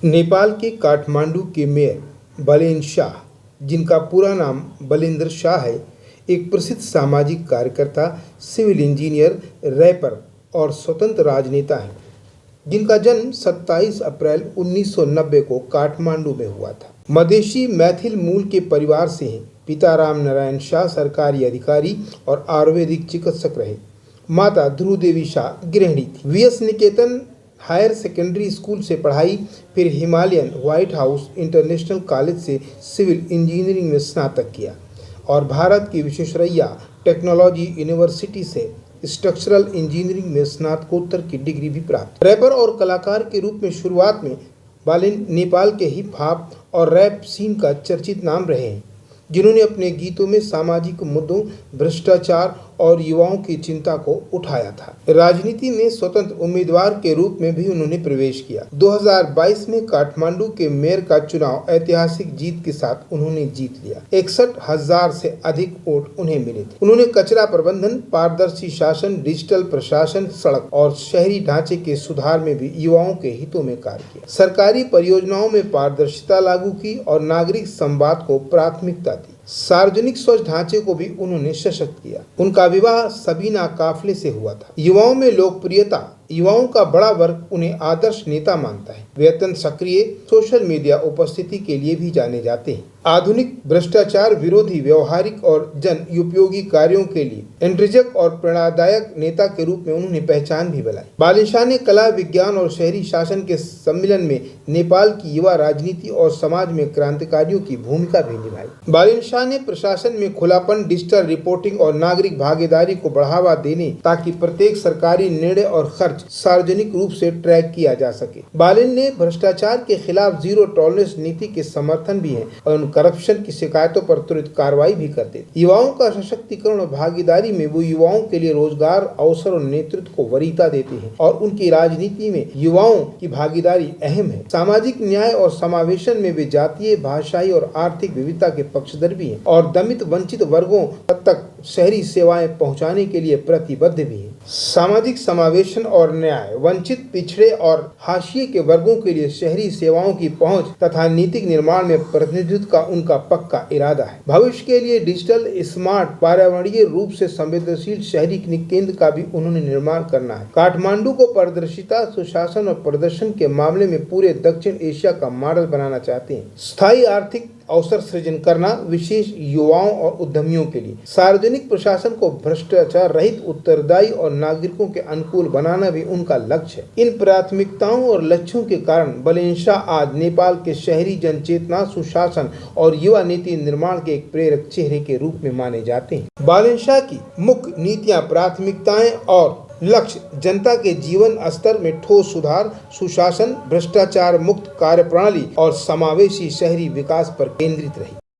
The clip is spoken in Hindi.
नेपाल के काठमांडू के मेयर बालेन शाह, जिनका पूरा नाम बलेंद्र शाह है, एक प्रसिद्ध सामाजिक कार्यकर्ता, सिविल इंजीनियर, रैपर और स्वतंत्र राजनेता हैं, जिनका जन्म 27 अप्रैल 1990 को काठमांडू में हुआ था। मधेशी मैथिल मूल के परिवार से हैं। पिता राम नारायण शाह सरकारी अधिकारी और आयुर्वेदिक चिकित्सक रहे। माता ध्रुव देवी शाह गृहिणी थी। वीएस निकेतन हायर सेकेंडरी स्कूल से पढ़ाई, फिर Himalayan white house international college से सिविल इंजीनियरिंग में स्नातक किया और भारत की विश्वेश्वरैया टेक्नोलॉजी यूनिवर्सिटी से स्ट्रक्चरल इंजीनियरिंग में स्नातकोत्तर की डिग्री भी प्राप्त। रैपर और कलाकार के रूप में शुरुआत में बालेन नेपाल के हिप हॉप और रैप सीन का चर्चित नाम रहे हैं, जिन्होंने अपने गीतों में सामाजिक मुद्दों, भ्रष्टाचार और युवाओं की चिंता को उठाया था। राजनीति में स्वतंत्र उम्मीदवार के रूप में भी उन्होंने प्रवेश किया। 2022 में काठमांडू के मेयर का चुनाव ऐतिहासिक जीत के साथ उन्होंने जीत लिया। 61,000 से अधिक वोट उन्हें मिले थे। उन्होंने कचरा प्रबंधन, पारदर्शी शासन, डिजिटल प्रशासन, सड़क और शहरी ढांचे के सुधार में भी युवाओं के हितों में कार्य किया। सरकारी परियोजनाओं में पारदर्शिता लागू की और नागरिक संवाद को प्राथमिकता दी। सार्वजनिक स्वच्छ ढांचे को भी उन्होंने सशक्त किया। उनका विवाह सबीना काफले से हुआ था। युवाओं में लोकप्रियता, युवाओं का बड़ा वर्ग उन्हें आदर्श नेता मानता है। वे अत्यंत सक्रिय सोशल मीडिया उपस्थिति के लिए भी जाने जाते हैं। आधुनिक भ्रष्टाचार विरोधी, व्यवहारिक और जन उपयोगी कार्यों के लिए इंद्रजक और प्रेरणादायक नेता के रूप में उन्होंने पहचान भी बनाई। बालेन शाह ने कला, विज्ञान और शहरी शासन के सम्मिलन में नेपाल की युवा राजनीति और समाज में क्रांतिकारियों की भूमिका भी निभाई। बालेन शाह ने प्रशासन में खुलापन, डिजिटल रिपोर्टिंग और नागरिक भागीदारी को बढ़ावा देने ताकि प्रत्येक सरकारी निर्णय और खर्च सार्वजनिक रूप से ट्रैक किया जा सके। बालेन ने भ्रष्टाचार के खिलाफ जीरो टॉलरेंस नीति के समर्थन भी है और करप्शन की शिकायतों पर तुरंत कार्रवाई भी करते थे। युवाओं का सशक्तिकरण और भागीदारी में वो युवाओं के लिए रोजगार, अवसर और नेतृत्व को वरीयता देते हैं और उनकी राजनीति में युवाओं की भागीदारी अहम है। सामाजिक न्याय और समावेशन में वे जातीय, भाषाई और आर्थिक विविधता के पक्षधर भी हैं और दमित वंचित वर्गों तक शहरी सेवाएं पहुंचाने के लिए प्रतिबद्ध भी हैं। सामाजिक समावेशन और न्याय, वंचित, पिछड़े और हाशिए के वर्गों के लिए शहरी सेवाओं की पहुंच तथा नीतिक निर्माण में प्रतिनिधित्व का उनका पक्का इरादा है। भविष्य के लिए डिजिटल, स्मार्ट, पर्यावरणीय रूप से संवेदनशील शहरी केंद्र का भी उन्होंने निर्माण करना है। काठमांडू को पारदर्शिता, सुशासन और प्रदर्शन के मामले में पूरे दक्षिण एशिया का मॉडल बनाना चाहते हैं। स्थायी आर्थिक अवसर सृजन करना, विशेष युवाओं और उद्यमियों के लिए सार्वजनिक प्रशासन को भ्रष्टाचार रहित, उत्तरदायी और नागरिकों के अनुकूल बनाना भी उनका लक्ष्य है। इन प्राथमिकताओं और लक्ष्यों के कारण बालेन शाह आज नेपाल के शहरी जनचेतना, सुशासन और युवा नीति निर्माण के एक प्रेरक चेहरे के रूप में माने जाते हैं। बालेन शाह की मुख्य नीतियां, प्राथमिकताएं और लक्ष्य जनता के जीवन स्तर में ठोस सुधार, सुशासन, भ्रष्टाचार मुक्त कार्यप्रणाली और समावेशी शहरी विकास पर केंद्रित रही।